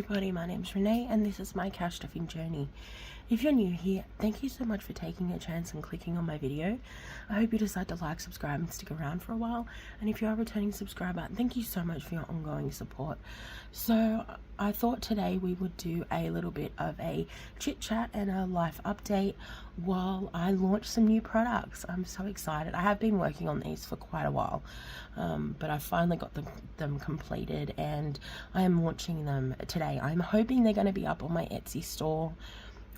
everybody, my name's Renee and this is my cash stuffing journey. If you're new here, thank you so much for taking a chance and clicking on my video. I hope you decide to like, subscribe and stick around for a while. And if you are a returning subscriber, thank you so much for your ongoing support. So I thought today we would do a little bit of a chit chat and a life update while I launch some new products. I'm so excited. I have been working on these for quite a while, but I finally got them completed and I am launching them today. I'm hoping they're going to be up on my Etsy store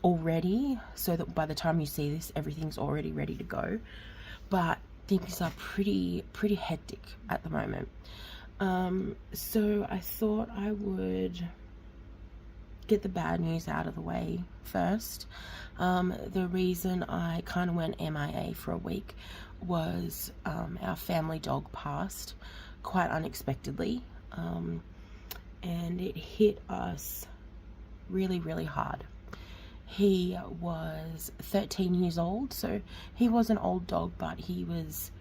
already, so that by the time you see this, everything's already ready to go. But things are pretty hectic at the moment. So I thought I would get the bad news out of the way first. The reason I kind of went MIA for a week was our family dog passed quite unexpectedly, and it hit us really hard. He was 13 years old, so he was an old dog, but he was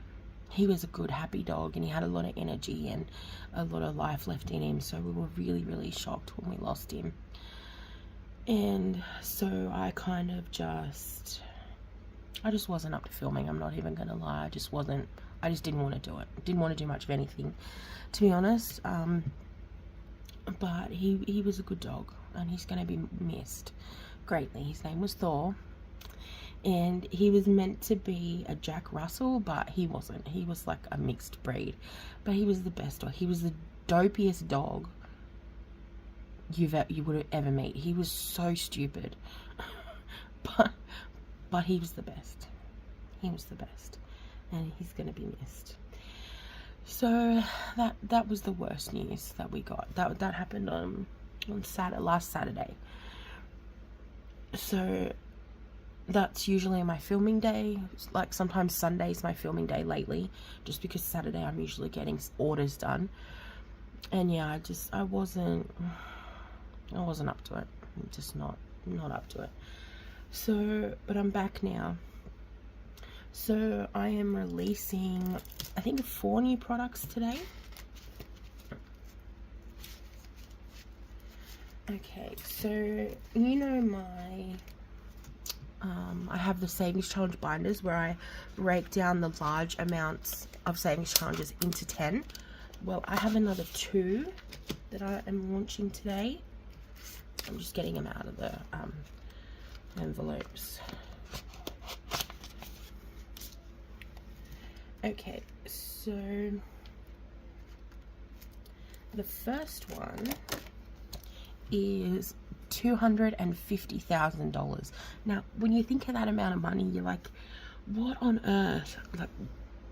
a good, happy dog, and he had a lot of energy and a lot of life left in him. So we were really shocked when we lost him. And so I kind of I just wasn't up to filming. I'm not even gonna lie. I just didn't want to do it. Didn't want to do much of anything, to be honest. But he was a good dog, and he's gonna be missed greatly. His name was Thor, and he was meant to be a Jack Russell, but he wasn't. He was like a mixed breed, but he was the best dog. He was the dopiest dog you would ever meet. He was so stupid, but he was the best. He was the best, and he's gonna be missed. So that was the worst news that we got. That happened on last Saturday. So that's usually my filming day. Like sometimes Sunday's my filming day lately, just because Saturday I'm usually getting orders done. And yeah, I wasn't up to it. I'm just not up to it. So, but I'm back now. So I am releasing, I think, 4 new products today. Okay, so you know I have the savings challenge binders where I break down the large amounts of savings challenges into 10. Well, I have another 2 that I am launching today. I'm just getting them out of the envelopes. Okay, so the first one is $250,000. Now, when you think of that amount of money, you're like, what on earth? Like,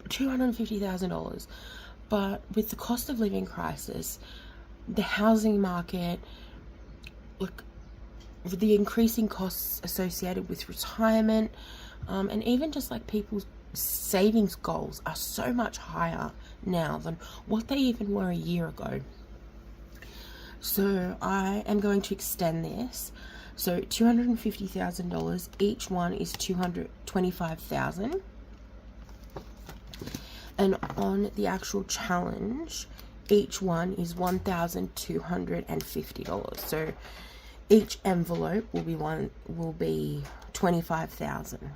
$250,000. But with the cost of living crisis, the housing market, look, with the increasing costs associated with retirement, and even just like people's savings goals are so much higher now than what they even were a year ago. So I am going to extend this. So $250,000, each one is $225,000. And on the actual challenge, each one is $1,250. So each envelope will be $25,000.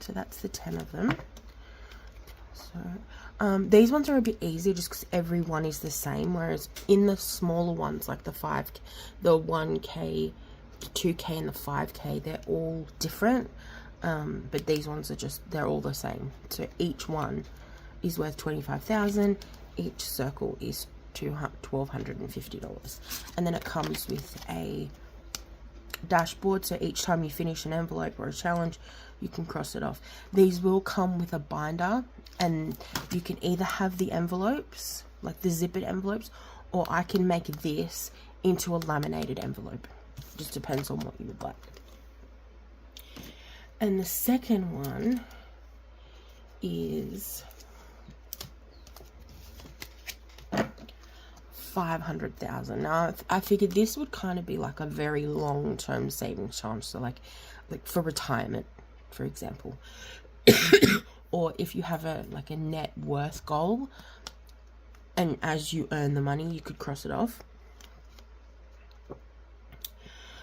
So that's the 10 of them. So these ones are a bit easier just because every one is the same, whereas in the smaller ones, like the 1K, the 2K and the 5K, they're all different. But these ones are they're all the same. So each one is worth $25,000. Each circle is $1,250. And then it comes with a dashboard, so each time you finish an envelope or a challenge, you can cross it off. These will come with a binder, and you can either have the envelopes, like the zippered envelopes, or I can make this into a laminated envelope. Just depends on what you would like. And the second one is $500,000. Now, I figured this would kind of be like a very long-term savings challenge, so like for retirement, for example. Or if you have a net worth goal, and as you earn the money, you could cross it off.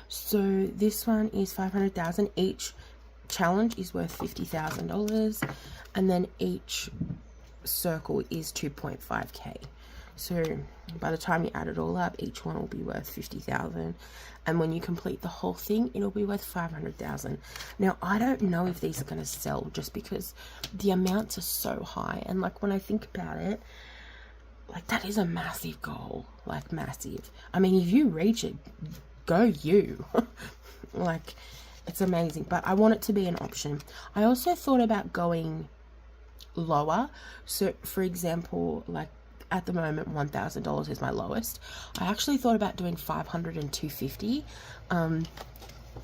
So this one is 500,000. Each challenge is worth $50,000, and then each circle is 2.5k. So by the time you add it all up, each one will be worth 50,000, and when you complete the whole thing, it'll be worth 500,000. Now I don't know if these are going to sell, just because the amounts are so high, and like when I think about it, like that is a massive goal, like massive. I mean, if you reach it, go you. Like, it's amazing, but I want it to be an option. I also thought about going lower. So for example, like at the moment $1,000 is my lowest. I actually thought about doing 500 and 250,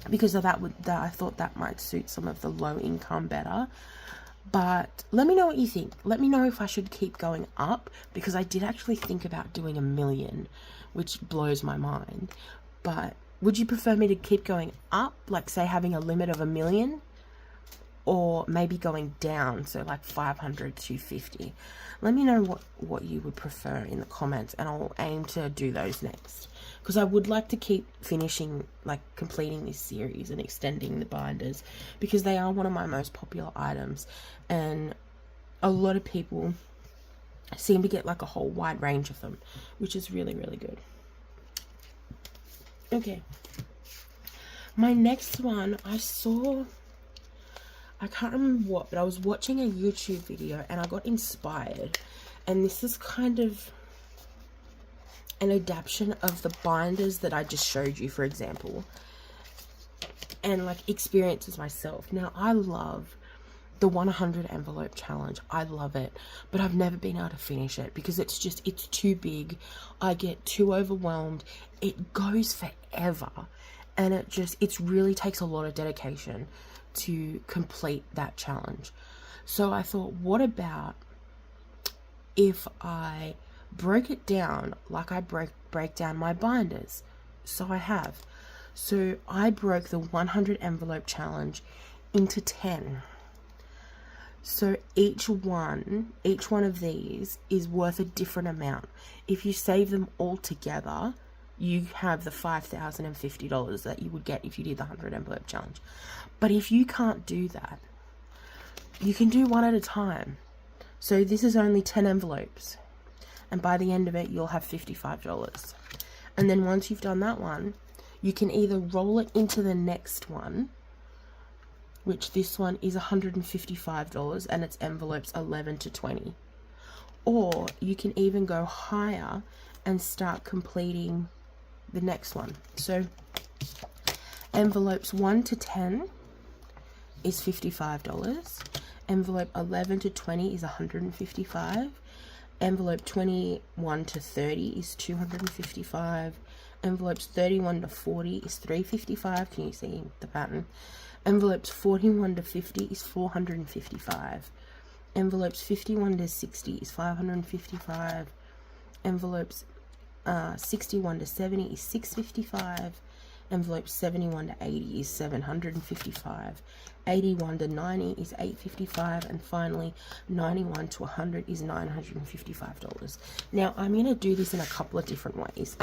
because of that I thought that might suit some of the low income better. But let me know what you think. Let me know if I should keep going up, because I did actually think about doing $1 million, which blows my mind. But would you prefer me to keep going up, like say having a limit of $1 million, or maybe going down, so like 500, 250? Let me know what you would prefer in the comments, and I'll aim to do those next, because I would like to keep finishing, like completing this series and extending the binders, because they are one of my most popular items, and a lot of people seem to get like a whole wide range of them, which is really, really good. Okay, my next one, I can't remember what, but I was watching a YouTube video and I got inspired, and this is kind of an adaptation of the binders that I just showed you, for example, and like experiences myself. Now I love the 100 envelope challenge. I love it, but I've never been able to finish it because it's too big. I get too overwhelmed. It goes forever, and it really takes a lot of dedication to complete that challenge. So I thought, what about if I broke it down like I break down my binders? So I broke the 100 envelope challenge into 10. So each one of these is worth a different amount. If you save them all together, you have the $5,050 that you would get if you did the 100 envelope challenge. But if you can't do that, you can do one at a time. So this is only 10 envelopes, and by the end of it, you'll have $55. And then once you've done that one, you can either roll it into the next one, which this one is $155, and its envelopes 11 to 20. Or you can even go higher and start completing the next one. So envelopes 1 to 10 is $55. Envelope 11 to 20 is $155. Envelope 21 to 30 is $255. Envelopes 31 to 40 is $355. Can you see the pattern? Envelopes 41 to 50 is $455. Envelopes 51 to 60 is $555. Envelopes 61 to 70 is $655. Envelopes 71 to 80 is $755. 81 to 90 is $855. And finally, 91 to 100 is $955. Now, I'm going to do this in a couple of different ways.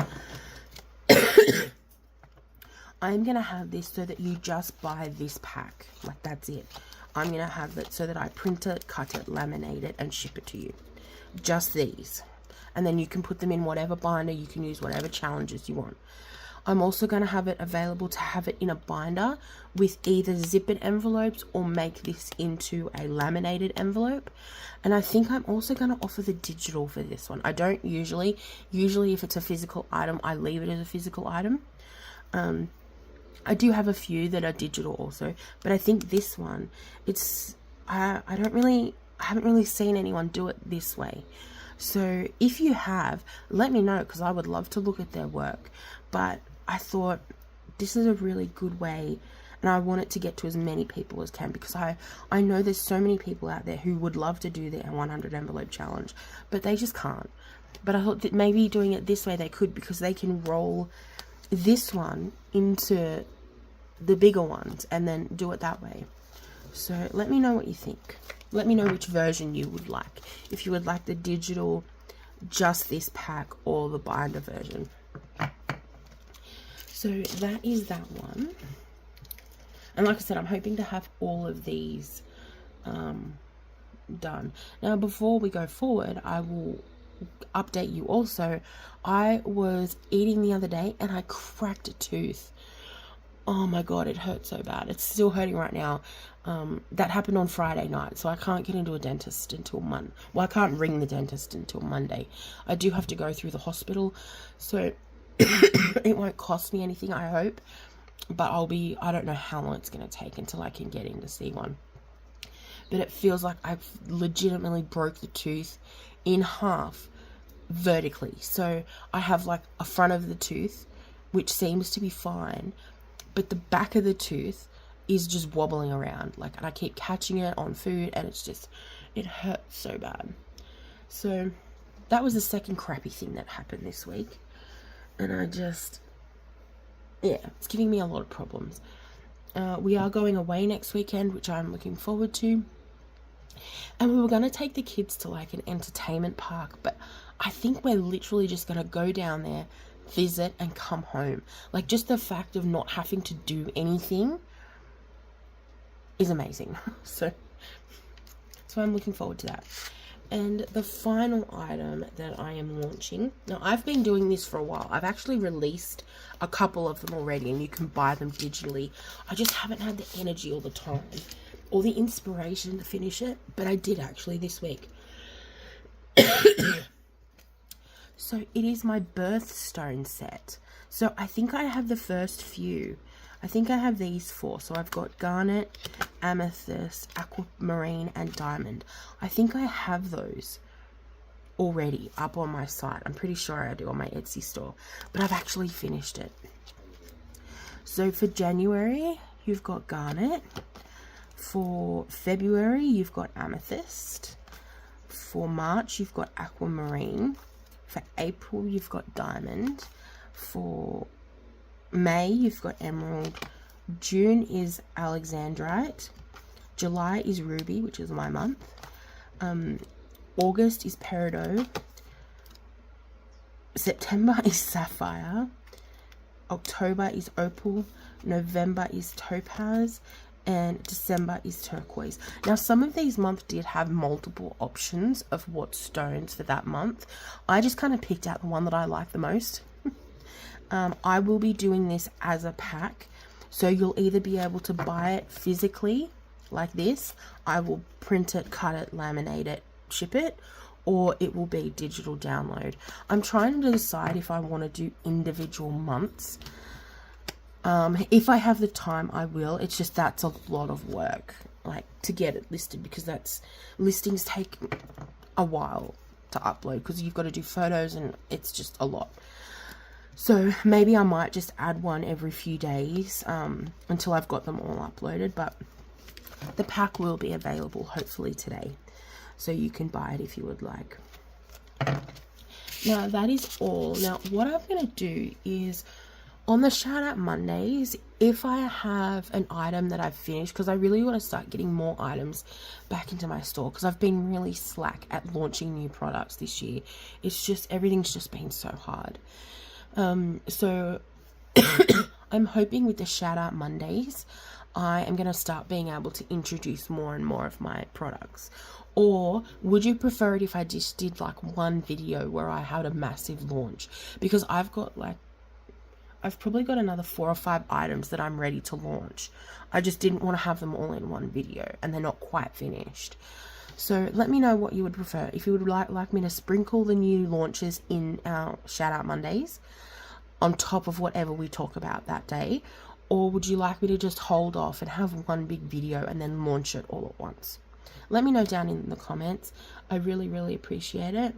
I'm going to have this so that you just buy this pack. Like, that's it. I'm going to have it so that I print it, cut it, laminate it, and ship it to you. Just these. And then you can put them in whatever binder. You can use whatever challenges you want. I'm also going to have it available to have it in a binder with either zippered envelopes or make this into a laminated envelope. And I think I'm also going to offer the digital for this one. I don't usually if it's a physical item, I leave it as a physical item. I do have a few that are digital also, but I think this one, I haven't really seen anyone do it this way. So if you have, let me know, because I would love to look at their work. But I thought this is a really good way, and I want it to get to as many people as can, because I know there's so many people out there who would love to do their 100 envelope challenge, but they just can't. But I thought that maybe doing it this way they could, because they can roll this one into the bigger ones and then do it that way. So let me know what you think. Let me know which version you would like. If you would like the digital, just this pack, or the binder version. So that is that one. And like I said, I'm hoping to have all of these done. Now, before we go forward, I will update you also. I was eating the other day and I cracked a tooth. Oh my god, it hurt so bad. It's still hurting right now. That happened on Friday night, so I can't get into a dentist until Monday. Well, I can't ring the dentist until Monday. I do have to go through the hospital, so it won't cost me anything, I hope. But I don't know how long it's going to take until I can get in to see one. But it feels like I've legitimately broke the tooth in half vertically. So I have like a front of the tooth, which seems to be fine, but the back of the tooth is just wobbling around. Like, and I keep catching it on food, and it hurts so bad. So that was the second crappy thing that happened this week. And it's giving me a lot of problems. We are going away next weekend, which I'm looking forward to. And we were going to take the kids to like an entertainment park, but I think we're literally just going to go down there, visit, and come home. Like, just the fact of not having to do anything is amazing. So I'm looking forward to that. And the final item that I am launching, now I've been doing this for a while. I've actually released a couple of them already, and you can buy them digitally. I just haven't had the energy or the time or the inspiration to finish it, but I did actually this week. So it is my birthstone set. So I think I have the first few. I think I have these 4. So I've got garnet, amethyst, aquamarine, and diamond. I think I have those already up on my site. I'm pretty sure I do on my Etsy store, but I've actually finished it. So for January, you've got garnet. For February, you've got amethyst. For March, you've got aquamarine. For April, you've got diamond. For May, you've got emerald. June is alexandrite. July is ruby, which is my month. August is peridot. September is sapphire. October is opal. November is topaz. And December is turquoise. Now, some of these months did have multiple options of what stones for that month. I just kind of picked out the one that I like the most. I will be doing this as a pack, so you'll either be able to buy it physically like this. I will print it, cut it, laminate it, ship it, or it will be digital download. I'm trying to decide if I want to do individual months. If I have the time, I will. It's just that's a lot of work, like, to get it listed, because listings take a while to upload because you've got to do photos and it's just a lot. So maybe I might just add one every few days until I've got them all uploaded, but the pack will be available hopefully today, so you can buy it if you would like. Now that is all. Now what I'm going to do is, on the shout out Mondays, if I have an item that I've finished, because I really want to start getting more items back into my store, because I've been really slack at launching new products this year. It's just, everything's just been so hard. So I'm hoping with the shout out Mondays, I am going to start being able to introduce more and more of my products. Or would you prefer it if I just did like one video where I had a massive launch? Because I've probably got another 4 or 5 items that I'm ready to launch. I just didn't want to have them all in one video, and they're not quite finished. So let me know what you would prefer. If you would like me to sprinkle the new launches in our shout out Mondays on top of whatever we talk about that day, or would you like me to just hold off and have one big video and then launch it all at once? Let me know down in the comments. I really, really appreciate it.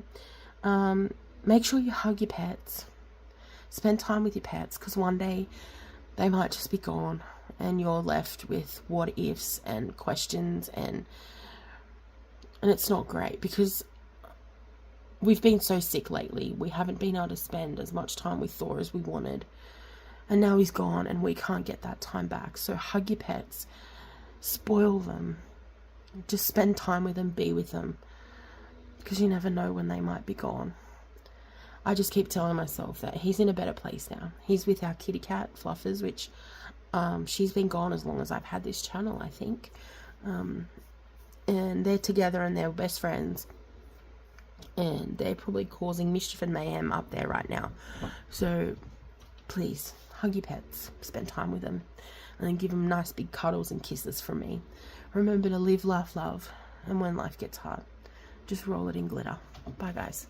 Make sure you hug your pets. Spend time with your pets, because one day they might just be gone and you're left with what ifs and questions, and it's not great, because we've been so sick lately. We haven't been able to spend as much time with Thor as we wanted, and now he's gone and we can't get that time back. So hug your pets, spoil them, just spend time with them, be with them, because you never know when they might be gone. I just keep telling myself that he's in a better place now. He's with our kitty cat, Fluffers, which she's been gone as long as I've had this channel, I think. And they're together and they're best friends. And they're probably causing mischief and mayhem up there right now. So, please, hug your pets. Spend time with them. And then give them nice big cuddles and kisses from me. Remember to live, laugh, love. And when life gets hard, just roll it in glitter. Bye, guys.